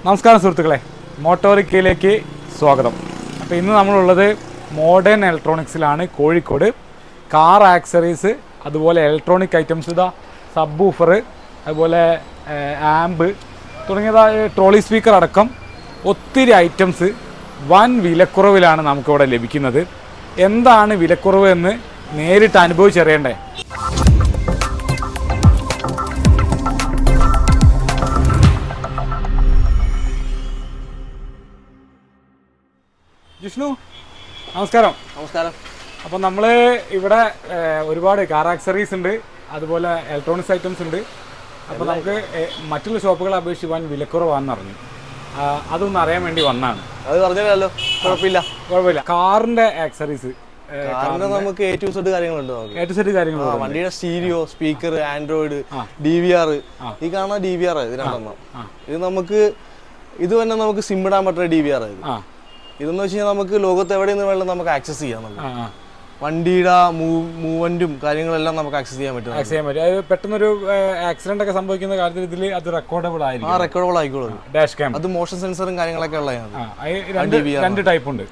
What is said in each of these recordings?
നമസ്കാരം സുഹൃത്തുക്കളെ, മോട്ടോറിക്കയിലേക്ക് സ്വാഗതം. അപ്പോൾ ഇന്ന് നമ്മളുള്ളത് മോഡേൺ ഇലക്ട്രോണിക്സിലാണ്, കോഴിക്കോട്. കാർ ആക്സറീസ്, അതുപോലെ ഇലക്ട്രോണിക് ഐറ്റംസ്, ഇതാ സബ് വൂഫർ, അതുപോലെ ആംബ് തുടങ്ങിയതായ ട്രോളി സ്പീക്കർ അടക്കം ഒത്തിരി ഐറ്റംസ് വൻ വിലക്കുറവിലാണ് നമുക്കിവിടെ ലഭിക്കുന്നത്. എന്താണ് വിലക്കുറവ് എന്ന് നേരിട്ട് അനുഭവിച്ചറിയണ്ടേ? ജിഷ്ണു, നമസ്കാരം. നമസ്കാരം. അപ്പം നമ്മൾ ഇവിടെ ഒരുപാട് കാർ ആക്സറീസ് ഉണ്ട്, അതുപോലെ ഇലക്ട്രോണിക്സ് ഐറ്റംസ് ഉണ്ട്. അപ്പോൾ നമുക്ക് മറ്റുള്ള ഷോപ്പുകളെ അപേക്ഷിച്ച് വൻ വിലക്കുറവാണെന്ന് അറിഞ്ഞു. അതൊന്നും അറിയാൻ വേണ്ടി വന്നാണ്. അത് പറഞ്ഞല്ലോ, കുഴപ്പമില്ല. കാറിന്റെ ആക്സറീസ് നമുക്ക് എ ടു സെഡ് കാര്യങ്ങളുണ്ട്. എ ടു സെഡ് കാര്യങ്ങൾ, വണ്ടിയുടെ സ്റ്റീരിയോ, സ്പീക്കർ, ആൻഡ്രോയിഡ്, DVR. ഈ കാണുന്ന DVR ഇതിനകത്തെണ്ണം. ഇത് നമുക്ക് ഇത് തന്നെ നമുക്ക് സിം ഇടാൻ പറ്റുന്ന DVR. ഇതെന്ന് വെച്ച് കഴിഞ്ഞാൽ നമുക്ക് ലോകത്ത് എവിടെ നിന്ന് വേണം നമുക്ക് ആക്സസ് ചെയ്യാം. വണ്ടിയുടെ മൂവ്മെന്റും കാര്യങ്ങളെല്ലാം നമുക്ക് ആക്സസ് ചെയ്യാൻ പറ്റും. പെട്ടെന്നൊരു ആക്സിഡന്റ് ഒക്കെ സംഭവിക്കുന്ന കാര്യത്തിൽ ഇതിൽ അത് റെക്കോർഡബിൾ ആയിരിക്കും. റെക്കോർഡബിൾ ആയിക്കോളും. ഡാഷ് ക്യാം, അത് മോഷൻ സെൻസറും കാര്യങ്ങളൊക്കെ ഉള്ളതാണ്. രണ്ട് ടൈപ്പ് ഉണ്ട്.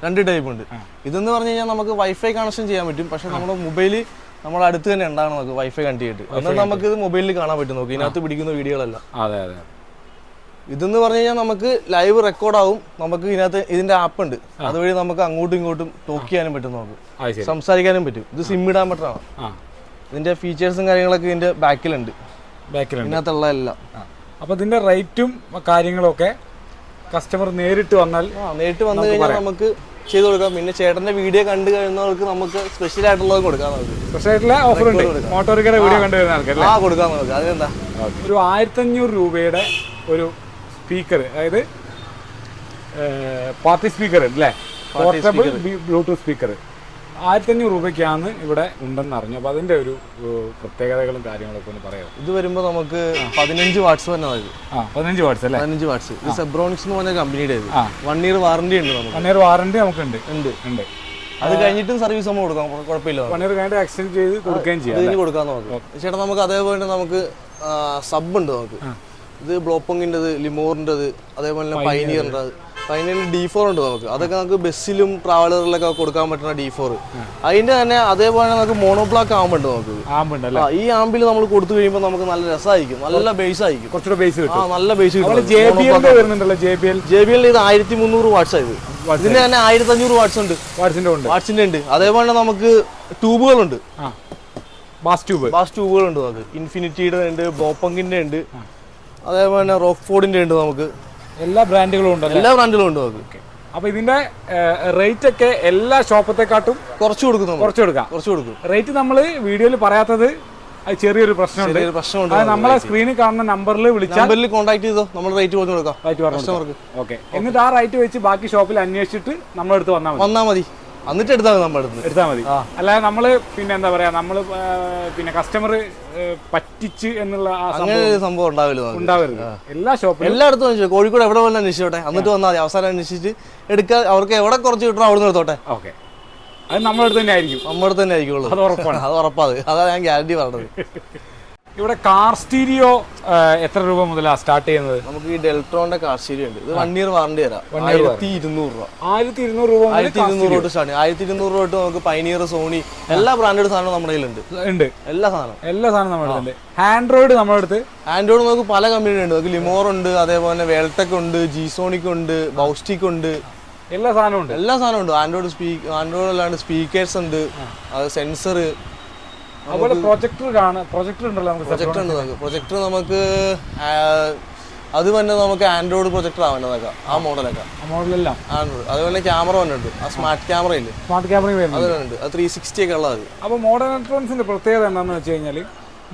ഇതെന്ന് പറഞ്ഞു കഴിഞ്ഞാൽ നമുക്ക് വൈഫൈ കണക്ഷൻ ചെയ്യാൻ പറ്റും. പക്ഷെ നമ്മുടെ മൊബൈല് നമ്മുടെ അടുത്ത് തന്നെ ഉണ്ടാകണം നമുക്ക് വൈഫൈ കണക്ട് ചെയ്തിട്ട്. എന്നാൽ നമുക്ക് ഇത് മൊബൈലിൽ കാണാൻ പറ്റും. നോക്കി ഇതിനകത്ത് പിടിക്കുന്ന വീഡിയോകളെല്ലാം. അതെ അതെ. ഇതെന്ന് പറഞ്ഞു കഴിഞ്ഞാൽ നമുക്ക് ലൈവ് റെക്കോർഡ് ആവും. നമുക്ക് ഇതിനകത്ത് ഇതിന്റെ ആപ്പ് ഉണ്ട്, അതുവഴി നമുക്ക് അങ്ങോട്ടും ഇങ്ങോട്ടും ടോക്ക് ചെയ്യാനും പറ്റും, നമുക്ക് സംസാരിക്കാനും പറ്റും. ഇത് സിം ഇടാൻ പറ്റണം. ഇതിന്റെ ഫീച്ചേഴ്സും കാര്യങ്ങളൊക്കെ ഇതിന്റെ ബാക്കിലുണ്ട്, ഇതിനകത്തുള്ള എല്ലാം. അപ്പൊ ഇതിന്റെ റേറ്റും കാര്യങ്ങളൊക്കെ കസ്റ്റമർ നേരിട്ട് വന്നു കഴിഞ്ഞാൽ നമുക്ക് ചെയ്ത് കൊടുക്കാം. പിന്നെ ചേട്ടന്റെ വീഡിയോ കണ്ടു കഴിയുന്നവർക്ക് നമുക്ക് സ്പെഷ്യൽ ആയിട്ടുള്ളത് കൊടുക്കാം. സ്പെഷ്യൽ ഓഫർ ഉണ്ട്. മോട്ടോറിക്കയുടെ വീഡിയോ കണ്ടു വരുന്ന ആൾക്കാർ കൊടുക്കാം നമുക്ക്. അതിനെന്താ, ഒരു 1500 രൂപയുടെ ഒരു സ്പീക്കർ, അതായത് പാർട്ടി സ്പീക്കർ അല്ലേ, പോർട്ടബിൾ ബ്ലൂടൂത്ത് സ്പീക്കർ 1500 രൂപയ്ക്കാണ് ഇവിടെ ഉണ്ടെന്ന് അറിഞ്ഞു. അപ്പോൾ അതിന്റെ ഒരു പ്രത്യേകതകളും കാര്യങ്ങളൊക്കെ ഒന്ന് പറയാം. ഇത് വരുമ്പോൾ നമുക്ക് 15 വാട്ട്സ് തന്നെ മതി. 15 വാട്ട്സ് അല്ലേ? 15 വാട്ട്സ്. ഇത് സെബ്രോണിക്സ് എന്ന് പറഞ്ഞ കമ്പനിയുടെ 1 ഇയർ വാറണ്ടി ഉണ്ട്. 1 ഇയർ വാറണ്ടി നമുക്കുണ്ട്. അത് കഴിഞ്ഞിട്ടും സർവീസ് നമ്മൾ കൊടുക്കാം, കുഴപ്പമില്ല. 1 ഇയർ കഴിഞ്ഞിട്ട് എക്സ്റ്റെൻഡ് ചെയ്ത് കൊടുക്കുകയും ചെയ്യാം. കൊടുക്കാൻ നോക്കാം ചേട്ടാ. നമുക്ക് അതേപോലെ നമുക്ക് സബ് ഉണ്ട്. നമുക്ക് ഇത് ബ്ലോപ്പോങ്ങിൻ്റെത്, ലിമോറിൻ്റെത്, അതേപോലെ തന്നെ പൈനിയറിൻ്റെ. പൈനിയറിന് D4 ഉണ്ട് നമുക്ക്. അതൊക്കെ നമുക്ക് ബസ്സിലും ട്രാവലറിലൊക്കെ കൊടുക്കാൻ പറ്റുന്ന D4. അതിന്റെ തന്നെ അതേപോലെ നമുക്ക് മോണോബ്ലോക്ക് ആകുമ്പോണ്ട് നമുക്ക്. ഈ ആമ്പിൽ നമ്മൾ കൊടുത്തു കഴിയുമ്പോൾ നമുക്ക് നല്ല രസമായിരിക്കും, നല്ല ബേസ് ആയിരിക്കും, കുറച്ചുകൂടെ ബേസ് കിട്ടും. നല്ല ബേസ് കിട്ടും. JBL ഇത് 1300 വാട്ട്സ് ആയത്. ഇതിന് തന്നെ 1500 വാട്ട്സ് ഉണ്ട്. വാട്ട്സിന്റെ ഉണ്ട്. അതേപോലെ നമുക്ക് ട്യൂബുകളുണ്ട്, ബാസ് ട്യൂബുകളുണ്ട് നമുക്ക്. ഇൻഫിനിറ്റിയുടെ ഉണ്ട്, ബോപ്പങ്ങിന്റെ ഉണ്ട്, അതേപോലെ തന്നെ റോക്ക്ഫോർഡിന്റെ ഉണ്ട്. നമുക്ക് എല്ലാ ബ്രാൻഡുകളും ഉണ്ട് നമുക്ക്. അപ്പൊ ഇതിന്റെ റേറ്റ് ഒക്കെ എല്ലാ ഷോപ്പത്തെക്കാട്ടും കുറച്ച് കൊടുക്കും. റേറ്റ് നമ്മൾ വീഡിയോയിൽ പറയാത്തത് ചെറിയൊരു പ്രശ്നമുണ്ട്. നമ്മളെ സ്ക്രീനിൽ കാണുന്ന നമ്പറിൽ വിളിച്ചാൽ കോൺടാക്ട് ചെയ്തോ, നമ്മൾ റേറ്റ് പറഞ്ഞു കൊടുക്കാം കസ്റ്റമർക്ക്. ഓക്കെ, എന്നിട്ട് ആ റേറ്റ് വെച്ച് ബാക്കി ഷോപ്പിൽ അന്വേഷിച്ചിട്ട് നമ്മളെടുത്ത് വന്നാൽ മതി. എന്നിട്ട് എടുത്താൽ മതി. അല്ലാതെ നമ്മള് പിന്നെ എന്താ പറയാ, നമ്മള് പിന്നെ കസ്റ്റമർ പറ്റിച്ച് എന്നുള്ള സംഭവം ഉണ്ടാവരുത്. എല്ലാ ഷോപ്പിലും എല്ലായിടത്തും കോഴിക്കോട് എവിടെ വേണം അന്വേഷിച്ചോട്ടെ. എന്നിട്ട് വന്നാൽ മതി. അവസാനം അന്വേഷിച്ചിട്ട് എടുക്കാൻ അവർക്ക് എവിടെ കുറച്ച് കിട്ടണം അവിടെ നിന്ന് എടുത്തോട്ടെ. ഓക്കെ, അത് നമ്മുടെ അടുത്ത് തന്നെ ആയിരിക്കും. അത് ഉറപ്പാണ്. അതാ ഞാൻ ഗ്യാരണ്ടി പറഞ്ഞത്. ഇവിടെ കാർ സ്റ്റീരിയോ എത്ര രൂപ മുതലാണ് സ്റ്റാർട്ട് ചെയ്യുന്നത്? നമുക്ക് ഈ ഡെൽട്രോന്റെ കാർ സ്റ്റീരിയോ ഉണ്ട്. ഇത് 1 ഇയർ വാറണ്ടി തരാം. 1200 രൂപ. 1200 രൂപ 1200 തൊട്ട് സ്റ്റാർട്ട്. 1200 രൂപ തൊട്ട് നമുക്ക് പൈനിയർ, സോണി എല്ലാ ബ്രാൻഡഡ് സാധനവും നമ്മുടെ കയ്യിലുണ്ട്. എല്ലാ സാധനം നമ്മുടെ അടുത്തുണ്ട്. ആൻഡ്രോയിഡ് നമുക്ക് പല കമ്പനി ഉണ്ട്. നമുക്ക് ലിമോർ ഉണ്ട്, അതേപോലെ വേൾടെക് ഉണ്ട്, G-Sonic ഉണ്ട്, ബൗസ്റ്റിക് ഉണ്ട്. എല്ലാ സാധനവും ഉണ്ട്. ആൻഡ്രോയിഡ് അല്ലാണ്ട് സ്പീക്കേഴ്സ് ഉണ്ട്, സെൻസർ. അതുപോലെ പ്രൊജക്ടർ ഉണ്ടല്ലോ. പ്രൊജക്ടർ നമുക്ക് അത് തന്നെ നമുക്ക് ആൻഡ്രോയിഡ് പ്രൊജക്ടർ ആവുന്നതൊക്കെ, ആ മോഡലെല്ലാം ആൻഡ്രോയിഡ്. അതുപോലെ ക്യാമറ വന്നിട്ടുണ്ട്, ആ സ്മാർട്ട് ക്യാമറ അതുണ്ട്. അത് 360 ഒക്കെ ഉള്ളത്. അപ്പോൾ മോഡേൺ ഇലക്ട്രോണിക്സിന്റെ പ്രത്യേകത എന്താണെന്ന് വെച്ച് കഴിഞ്ഞാൽ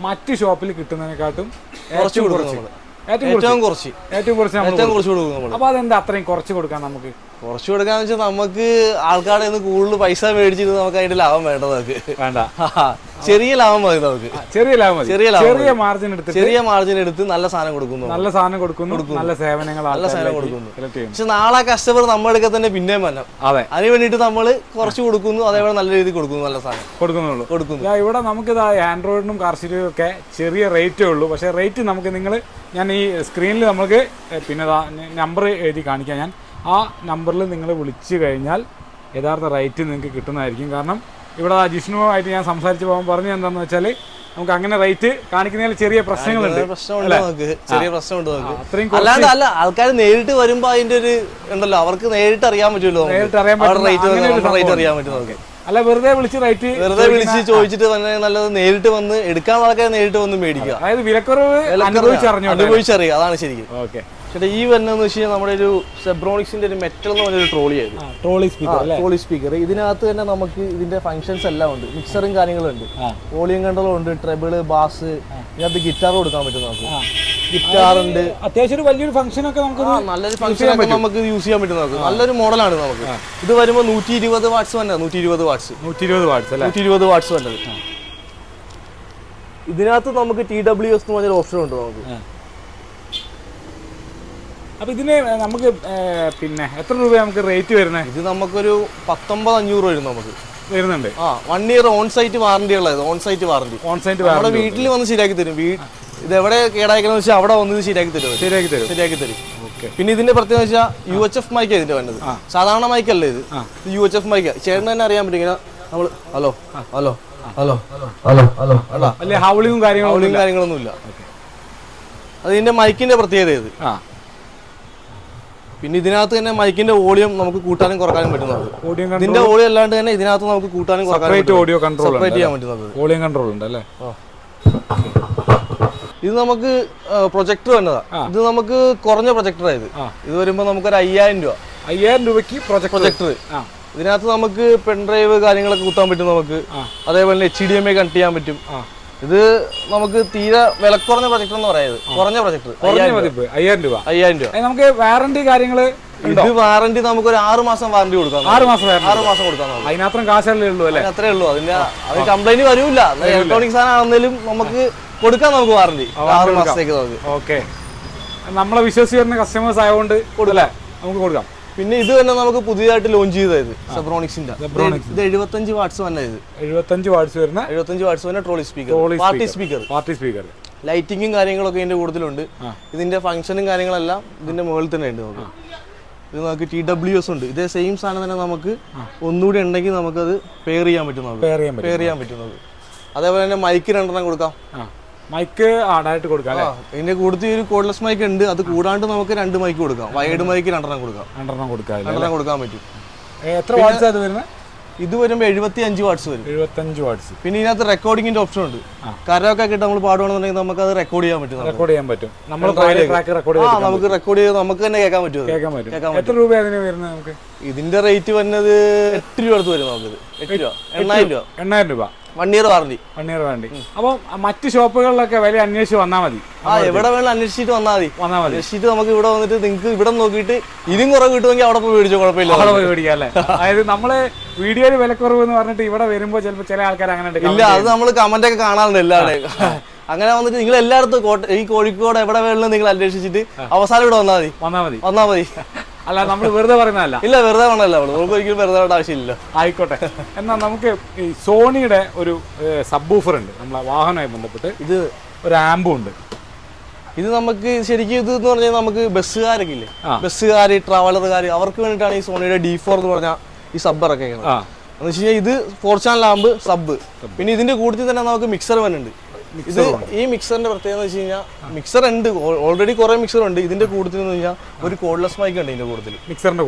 മറ്റ് ഷോപ്പിൽ കിട്ടുന്നതിനെക്കാട്ടും ഏറ്റവും കുറച്ച് കൊടുക്കും. അപ്പോൾ അതെന്താ അത്രയും കുറച്ച് കൊടുക്കാൻ നമുക്ക്? കുറച്ച് കൊടുക്കാന്ന് വെച്ചാൽ നമുക്ക് ആൾക്കാരുടെ നിന്ന് കൂടുതൽ പൈസ മേടിച്ചിട്ട് നമുക്ക് അതിന്റെ ലാഭം വേണ്ട നമുക്ക് വേണ്ട, ചെറിയ ലാഭം മതി നമുക്ക്. ചെറിയ ലാഭം മതി. ചെറിയ മാർജിൻ എടുത്ത് നല്ല സാധനം കൊടുക്കുന്നു, നല്ല സേവനങ്ങൾ കൊടുക്കുന്നു. പക്ഷെ നാളെ കസ്റ്റമർ നമ്മുടെ അടുക്ക തന്നെ പിന്നെയും വരണം. അതെ, അതിന് വേണ്ടിട്ട് നമ്മൾ കുറച്ച് കൊടുക്കുന്നു, അതേപോലെ നല്ല രീതിയിൽ കൊടുക്കുന്നു, നല്ല സാധനം കൊടുക്കുന്നു. ഇവിടെ നമുക്ക് ആൻഡ്രോയിഡിനും കാർഷിനും ഒക്കെ ചെറിയ റേറ്റേ ഉള്ളൂ. പക്ഷേ റേറ്റ് നമുക്ക് ഞാൻ ഈ സ്ക്രീനിൽ നമുക്ക് പിന്നെ നമ്പർ എഴുതി കാണിക്കാം. ഞാൻ ആ നമ്പറിൽ നിങ്ങൾ വിളിച്ചു കഴിഞ്ഞാൽ യഥാർത്ഥ റേറ്റ് നിങ്ങൾക്ക് കിട്ടുന്നതായിരിക്കും. കാരണം ഇവിടെ ജിഷ്ണുവായിട്ട് ഞാൻ സംസാരിച്ച് പോകാൻ പറഞ്ഞു എന്താണെന്ന് വെച്ചാൽ നമുക്ക് അങ്ങനെ റേറ്റ് കാണിക്കുന്നതിൽ ചെറിയ പ്രശ്നങ്ങളുണ്ട്. അല്ല ആൾക്കാർ നേരിട്ട് വരുമ്പോ അതിന്റെ ഒരു ഉണ്ടല്ലോ, അവർക്ക് നേരിട്ട് അറിയാൻ പറ്റുമല്ലോ, റേറ്റ് അറിയാൻ പറ്റും. അല്ല വെറുതെ വിളിച്ച് ചോദിച്ചിട്ട് നല്ലത് നേരിട്ട് വന്ന് എടുക്കാനുള്ള ആൾക്കാർ നേരിട്ട് വന്ന് മേടിക്കുക. അതായത് വിലക്കുറവ് അനുഭവിച്ചറിയുക, അതാണ് ശരിക്കും. ഓക്കെ. ചേട്ടാ ഈ വരുന്നതെന്ന് വെച്ച് കഴിഞ്ഞാൽ നമ്മുടെ ഒരു സെബ്രോണിക്സിന്റെ ഒരു മെറ്റൽ എന്ന് പറഞ്ഞൊരു ട്രോളി സ്പീക്കർ. ഇതിനകത്ത് തന്നെ നമുക്ക് ഇതിന്റെ ഫംഗ്ഷൻസ് എല്ലാം ഉണ്ട്, മിക്സറും കാര്യങ്ങളും ഉണ്ട്, വോളിയം കൺട്രോളും ഉണ്ട്, ട്രെബിള്, ബാസ്, ഇതിനകത്ത് ഗിറ്റാർ കൊടുക്കാൻ പറ്റും നമുക്ക്. ഗിറ്റാർ ഉണ്ട്, അത്യാവശ്യം വലിയൊരു ഫംഗ്ഷൻ ഒക്കെ നമുക്ക് നല്ലൊരു ഫംഗ്ഷൻ ഒക്കെ നമുക്ക് യൂസ് ചെയ്യാൻ പറ്റും. നമുക്ക് നല്ലൊരു മോഡലാണ് നമുക്ക്. ഇത് വരുമ്പോൾ 120 വാട്ട്സ് തന്നെ, 120 വാട്ട്സ് വന്നത്. ഇതിനകത്ത് നമുക്ക് TWS എന്ന് പറഞ്ഞൊരു ഓപ്ഷൻ ഉണ്ട് നമുക്ക്. അപ്പൊ ഇതിന് നമുക്ക് പിന്നെ എത്ര രൂപ നമുക്ക് റേറ്റ് വരുന്നത്? ഇത് നമുക്കൊരു 19,500 വരും നമുക്ക് വരുന്നുണ്ട്. 1 ഇയർ ഓൺ സൈറ്റ് വാറന്റി ഉള്ളത്. ഓൺ സൈറ്റ് വാറന്റി നമ്മുടെ വീട്ടിൽ വന്ന് ശരിയാക്കി തരും. ഇത് എവിടെ കേടായിക്കെന്ന് വെച്ചാൽ അവിടെ വന്ന് ശരിയാക്കി തരും. പിന്നെ ഇതിന്റെ പ്രത്യേകത വെച്ചാൽ UHF മൈക്കാ ഇതിന്റെ വരുന്നത്. സാധാരണ മൈക്കല്ലേ ഇത്, UHF മൈക്കാ. ചേട്ടൻ തന്നെ അറിയാൻ പറ്റും. ഇങ്ങനെ നമ്മള് hello hello hello hello hello അല്ലെ ഹൗളിങ്ങും കാര്യങ്ങളൊന്നും ഇല്ല. അതിന്റെ മൈക്കിന്റെ പ്രത്യേകത ഇത്. പിന്നെ ഇതിനകത്ത് തന്നെ മൈക്കിന്റെ വോളിയം നമുക്ക് കൂട്ടാനും കുറക്കാനും പറ്റുന്നത്. ഇതിന്റെ വോളിയം അല്ലാണ്ട് തന്നെ ഇതിനകത്ത് നമുക്ക് കൂട്ടാനും കുറക്കാനും സെപ്പറേറ്റ് ചെയ്യാൻ പറ്റുന്നത്. വോളിയം കൺട്രോൾ ഉണ്ട് അല്ലേ? ഇത് നമുക്ക് പ്രൊജക്ടർ വന്നതാ. ഇത് നമുക്ക് കുറഞ്ഞ പ്രൊജക്ടറായത്. ഇത് വരുമ്പോ നമുക്കൊരു 5,000 രൂപയ്ക്ക് പ്രൊജക്ടർ. ഇതിനകത്ത് നമുക്ക് പെൻഡ്രൈവ് കാര്യങ്ങളൊക്കെ കുത്താൻ പറ്റും നമുക്ക്. അതേപോലെ HDMI കണക്ട് ചെയ്യാൻ പറ്റും. ഇത് നമുക്ക് തീരെ വില കുറഞ്ഞ പ്രൊജക്ടർ എന്ന് പറയുന്നത്. കുറഞ്ഞ പ്രൊജക്ടർ 5,000 രൂപ. നമുക്ക് വാറന്റി കാര്യങ്ങള് ഇത് വാറന്റി നമുക്ക് ഒരു 6 മാസം വാറന്റി കൊടുക്കാം. 6 മാസം കൊടുക്കാം. അതിനകത്രം കാശല്ലേ ഉള്ളൂ അല്ലേ? അത്രേ ഉള്ളൂ. അത് കംപ്ലൈന്റ് വരൂല. ഇലക്ട്രോണിക് സാധനം ആണെങ്കിലും നമുക്ക് കൊടുക്കാം. നമുക്ക് വാറന്റി 6 മാസത്തേക്ക് നമുക്ക്. ഓക്കെ, നമ്മളെ വിശ്വസിച്ച് വരുന്ന കസ്റ്റമേഴ്സ് ആയതുകൊണ്ട് നമുക്ക് കൊടുക്കാം. പിന്നെ ഇത് തന്നെ നമുക്ക് പുതിയതായിട്ട് ലോഞ്ച് ചെയ്തത് സെബ്രോണിക്സിന്റെ. ഇത് 75 വാട്ട്സ് തന്നെ. ഇത് 75 വാട്ട്സ് വരുന്ന ട്രോളി സ്പീക്കർ, പാർട്ടി സ്പീക്കർ. ലൈറ്റിങ്ങും കാര്യങ്ങളൊക്കെ ഇതിന്റെ കൂടുതലുണ്ട്. ഇതിന്റെ ഫംഗ്ഷനും കാര്യങ്ങളെല്ലാം ഇതിന്റെ മുകളിൽ തന്നെ ഉണ്ട്. നമുക്ക് ഇത് നമുക്ക് TWS ഉണ്ട്. ഇതേ സെയിം സാധനം തന്നെ നമുക്ക് ഒന്നുകൂടി ഉണ്ടെങ്കിൽ നമുക്കത് പെയർ ചെയ്യാൻ പറ്റുന്നത്. അതേപോലെ തന്നെ മൈക്ക് 2 കൊടുക്കാം. മൈക്ക് ഡയറക്റ്റ് കൊടുക്കാം. ഇതിന്റെ കൂടുതൽ ഒരു കോഡ്ലെസ് മൈക്ക് ഉണ്ട്. അത് കൂടാണ്ട് നമുക്ക് 2 മൈക്ക് കൊടുക്കാം. വൈഡ് മൈക്ക് 2 കൊടുക്കാൻ പറ്റും. എത്ര വാട്ട്സ് അത് വരുന്നത്? ഇത് വരുമ്പോൾ 75 വാട്ട്സ് വരും. 75 വാട്ട്സ്. പിന്നെ ഇതിനകത്ത് റെക്കോർഡിങ്ങിന്റെ ഓപ്ഷൻ ഉണ്ട്. കരോക്കെ ആയിട്ട് നമ്മൾ പാടുകയാണെന്നുണ്ടെങ്കിൽ നമുക്ക് അത് റെക്കോർഡ് ചെയ്യാൻ പറ്റും. നമുക്ക് റെക്കോർഡ് ചെയ്ത് നമുക്ക് തന്നെ കേൾക്കാൻ പറ്റും. എത്ര രൂപ അതിന് വരുന്നത്? നമുക്ക് ഇതിന്റെ റേറ്റ് വരുന്നത് 8 രൂപ അടുത്ത് വരും. നമുക്ക് 8,000 രൂപ 1 ഇയർ വാറന്റി. അപ്പൊ മറ്റു ഷോപ്പുകളിലൊക്കെ വില അന്വേഷിച്ച് വന്നാൽ മതി. എവിടെ വേണം അന്വേഷിച്ചിട്ട് വന്നാൽ മതി. അന്വേഷിച്ചിട്ട് നമുക്ക് ഇവിടെ വന്നിട്ട് നിങ്ങൾക്ക് ഇവിടെ നോക്കിയിട്ട് ഇതിനും കുറവ് കിട്ടുമെങ്കിൽ അവിടെ പോയി മേടിച്ചോ, കുഴപ്പമില്ല. അവിടെ പോയി മേടിക്കാം അല്ലേ? അതായത് നമ്മള് വീഡിയോയിൽ വിലക്കുറവ് എന്ന് പറഞ്ഞിട്ട് ഇവിടെ വരുമ്പോൾ ചിലപ്പോൾ ചില ആൾക്കാർ അങ്ങനെ ഇല്ല. അത് നമ്മൾ കമന്റ് ഒക്കെ കാണാറുണ്ട് എല്ലാവരുടെയും. അങ്ങനെ വന്നിട്ട് നിങ്ങൾ എല്ലായിടത്തും ഈ കോഴിക്കോട് എവിടെ വേണമെങ്കിലും നിങ്ങൾ അന്വേഷിച്ചിട്ട് അവസാനം ഇവിടെ വന്നാൽ മതി. അല്ല നമ്മൾ വെറുതെ പറയുന്നതല്ല. ഇല്ല, വെറുതെ വേണമല്ല. നമുക്ക് ഒരിക്കലും വെറുതെ വേണ്ട ആവശ്യമില്ല. ആയിക്കോട്ടെ. എന്നാൽ നമുക്ക് ഈ സോണിയുടെ ഒരു സബ് ഊഫർ ഉണ്ട് നമ്മളെ വാഹനവുമായി ബന്ധപ്പെട്ട്. ഇത് ഒരു ആംബും ഉണ്ട്. ഇത് നമുക്ക് ശരിക്കും ഇത് എന്ന് പറഞ്ഞാൽ നമുക്ക് ബസ്സുകാരൊക്കെ ഇല്ലേ, ബസ്സുകാർ, ട്രാവലറുകാർ, അവർക്ക് വേണ്ടിയിട്ടാണ് ഈ സോണിയുടെ D4 എന്ന് പറഞ്ഞാൽ ഈ സബ് ഇറക്കുന്നത്. എന്ന് വെച്ച് കഴിഞ്ഞാൽ ഇത് 4 ചാനൽ ആംബ് സബ്. പിന്നെ ഇതിന്റെ കൂട്ടത്തിൽ തന്നെ നമുക്ക് മിക്സർ വരുന്നുണ്ട്. ഇത് ഈ മിക്സറിന്റെ പ്രത്യേകത എന്ന് വെച്ച് കഴിഞ്ഞാൽ മിക്സർ ഉണ്ട്, ഓൾറെഡി കുറെ മിക്സർ ഉണ്ട്. ഇതിന്റെ കൂട്ടത്തിൽ എന്ന് വെച്ചാൽ ഒരു കോഡ്ലെസ് മൈക്ക് ഉണ്ട് ഇതിന്റെ കൂട്ടത്തിൽ, മിക്സറിന്റെ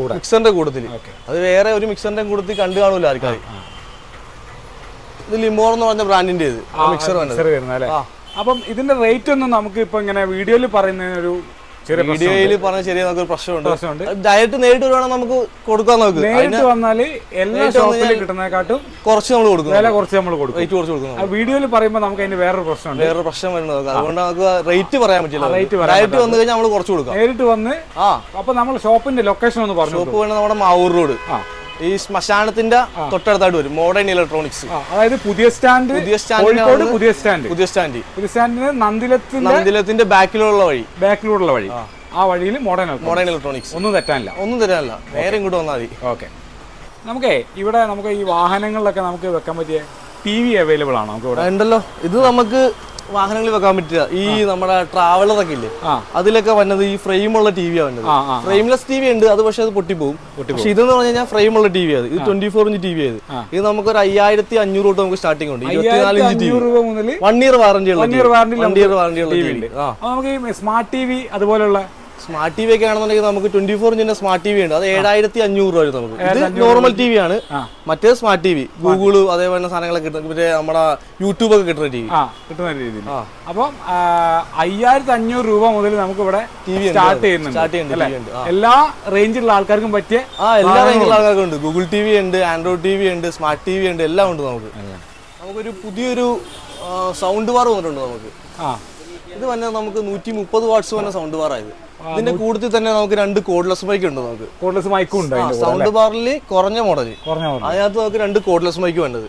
കൂട്ടത്തിൽ. അത് വേറെ ഒരു മിക്സറിന്റെ കൂട്ടത്തിൽ കണ്ടു കാണൂല ആൾക്കാർ. ഇത് ലിമോർ എന്ന് പറഞ്ഞ ബ്രാൻഡിന്റെ മിക്സർ. അപ്പം ഇതിന്റെ റേറ്റ് ഒന്നും നമുക്ക് ഇപ്പൊ ഇങ്ങനെ വീഡിയോയിൽ പറയുന്ന ഒരു വീഡിയോയിൽ പറഞ്ഞ ശരിയാ നമുക്ക് പ്രശ്നമുണ്ട്. ഡയറക്റ്റ് നേരിട്ട് വരുവാണെങ്കിൽ നമുക്ക് കൊടുക്കാൻ നോക്ക്. നേരിട്ട് വന്നാല് എല്ലാ ഷോപ്പിലും കിട്ടുന്നതിനെക്കാട്ടും കുറച്ച് നമ്മൾ കൊടുക്കും, വില കുറച്ച് നമ്മൾ കൊടുക്കും, റേറ്റ് കുറച്ച് കൊടുക്കും. വീഡിയോയിൽ പറയുമ്പോൾ നമുക്ക് അതിന് വേറൊരു പ്രശ്നമുണ്ട്, വേറൊരു പ്രശ്നം വരുന്നത്. അതുകൊണ്ട് നമുക്ക് റേറ്റ് പറയാൻ പറ്റില്ല. ഡയറക്റ്റ് വന്നു കഴിഞ്ഞാൽ നമ്മൾ കുറച്ച് കൊടുക്കാം. നേരിട്ട് വന്ന് അപ്പൊ നമ്മൾ ഷോപ്പിന്റെ ലൊക്കേഷൻ ഒന്ന് പറഞ്ഞു. ഷോപ്പ് വേണം നമ്മുടെ മാവൂർ റോഡ്, ഈ ശ്മശാനത്തിന്റെ തൊട്ടടുത്തായിട്ട് വരും, മോഡേൺ ഇലക്ട്രോണിക്സ്. അതായത് പുതിയ സ്റ്റാൻഡ്, പുതിയ സ്റ്റാൻഡിന് നന്ദിലത്തിന്റെ ബാക്കിലുള്ള വഴി, ആ വഴിയിൽ മോഡേൺ ഇലക്ട്രോണിക്സ്. ഒന്നും തെറ്റാനില്ല, നേരെ ഇങ്ങോട്ട് വന്നാൽ മതി. ഓക്കെ. നമുക്ക് ഈ വാഹനങ്ങളിലൊക്കെ നമുക്ക് വെക്കാൻ പറ്റിയ TV അവൈലബിൾ ആണോ നമുക്ക് ഇവിടെ? ഉണ്ടല്ലോ. ഇത് നമുക്ക് വാഹനങ്ങളിൽ വെക്കാൻ പറ്റില്ല. ഈ നമ്മുടെ ട്രാവലറൊക്കെ ഇല്ലേ, അതിലൊക്കെ വന്നത് ഈ ഫ്രെയിമുള്ള TV ആണ് വന്നത്. ഫ്രെയിംലെസ് TV ഉണ്ട്, അത് പക്ഷെ അത് പൊട്ടിപ്പോകും. പക്ഷെ ഇതെന്ന് പറഞ്ഞു കഴിഞ്ഞാൽ ഫ്രെയിമുള്ള TV അത്. ഇത് 24 ഇഞ്ച് TV ആയത്. ഇത് നമുക്ക് ഒരു 5500 തൊട്ട് നമുക്ക് സ്റ്റാർട്ടിംഗ് ഉണ്ട്. 24 ഇഞ്ച് TV, 1 ഇയർ വാറന്റി ഉള്ള TV. നമുക്ക് ഈ സ്മാർട്ട് TV അതുപോലുള്ള സ്മാർട്ട് TV ഒക്കെ ആണെന്നുണ്ടെങ്കിൽ നമുക്ക് 24 ഇഞ്ചിന്റെ സ്മാർട്ട് TV ഉണ്ട്. അത് 7500 രൂപ വരും നമുക്ക്. ഇത് നോർമൽ TV ആണ്. മറ്റേ സ്മാർട്ട് TV ഗൂഗിള് അതേപോലെ സാധനങ്ങളൊക്കെ കിട്ടും, മറ്റേ നമ്മുടെ യൂട്യൂബ് ഒക്കെ കിട്ടുന്ന രീതിയിൽ. അപ്പം 5500 രൂപ മുതൽ നമുക്ക് ഇവിടെ TV സ്റ്റാർട്ട് ചെയ്യുന്നുണ്ട്. എല്ലാ റേഞ്ചിലുള്ള ആൾക്കാർക്കും പറ്റിയ എല്ലാ റേഞ്ചിലുള്ള ആൾക്കാർക്കും ഉണ്ട്. ഗൂഗിൾ TV ഉണ്ട്, ആൻഡ്രോയിഡ് TV ഉണ്ട്, സ്മാർട്ട് TV ഉണ്ട്, എല്ലാം ഉണ്ട്. നമുക്കൊരു പുതിയൊരു സൗണ്ട് ബാർ വന്നിട്ടുണ്ട് നമുക്ക്. ഇത് വന്നെ നമുക്ക് 130 വാട്ട്സ് വന്ന സൗണ്ട് ബാർ ആയത്. ഇതിന്റെ കൂടുതൽ തന്നെ നമുക്ക് 2 കോഡ്ലെസ് മൈക്ക് ഉണ്ട്. നമുക്ക് കോഡ്ലെസ് മൈക്കും ഉണ്ട് സൗണ്ട് ബാറിൽ, കുറഞ്ഞ മോഡൽ. അതിനകത്ത് നമുക്ക് 2 കോഡ്ലെസ് മൈക്ക് വേണ്ടത്.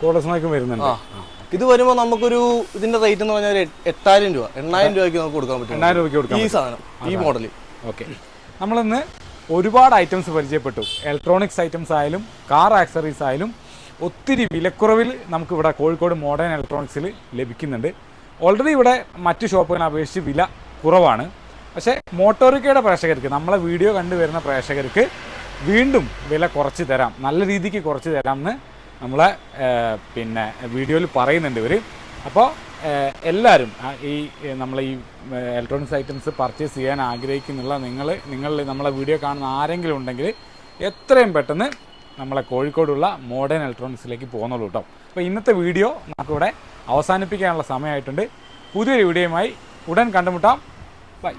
ഇത് വരുമ്പോൾ നമുക്കൊരു ഇതിന്റെ റേറ്റ് എന്ന് പറഞ്ഞാൽ 8000 രൂപ, 8000 രൂപയ്ക്ക് നമുക്ക് കൊടുക്കാൻ പറ്റും. 8000 രൂപയ്ക്ക് കൊടുക്കാം ഈ സാധനം, ഈ മോഡൽ. ഓക്കെ. നമ്മളിന്ന് ഒരുപാട് ഐറ്റംസ് പരിചയപ്പെട്ടു. ഇലക്ട്രോണിക്സ് ഐറ്റംസ് ആയാലും കാർ ആക്സറീസ് ആയാലും ഒത്തിരി വിലക്കുറവിൽ നമുക്കിവിടെ കോഴിക്കോട് മോഡേൺ ഇലക്ട്രോണിക്സിൽ ലഭിക്കുന്നുണ്ട്. ഓൾറെഡി ഇവിടെ മറ്റ് ഷോപ്പുകളെ അപേക്ഷിച്ച് വില കുറവാണ്. പക്ഷേ മോട്ടോറിക്കയുടെ പ്രേക്ഷകർക്ക്, നമ്മളെ വീഡിയോ കണ്ടുവരുന്ന പ്രേക്ഷകർക്ക് വീണ്ടും വില കുറച്ച് തരാം, നല്ല രീതിക്ക് കുറച്ച് തരാം എന്ന് നമ്മളെ വീഡിയോയിൽ പറയുന്നുണ്ട് ഇവർ. അപ്പോൾ എല്ലാവരും ഈ നമ്മളെ ഈ ഇലക്ട്രോണിക്സ് ഐറ്റംസ് പർച്ചേസ് ചെയ്യാൻ ആഗ്രഹിക്കുന്നുള്ള നിങ്ങൾ നമ്മളെ വീഡിയോ കാണുന്ന ആരെങ്കിലും ഉണ്ടെങ്കിൽ എത്രയും പെട്ടെന്ന് നമ്മളെ കോഴിക്കോടുള്ള മോഡേൺ ഇലക്ട്രോണിക്സിലേക്ക് പോകുന്നുള്ളൂ കേട്ടോ. അപ്പോൾ ഇന്നത്തെ വീഡിയോ നമുക്കിവിടെ അവസാനിപ്പിക്കാനുള്ള സമയമായിട്ടുണ്ട്. പുതിയൊരു വീഡിയോയുമായി ഉടൻ കണ്ടുമുട്ടാം. ബൈ.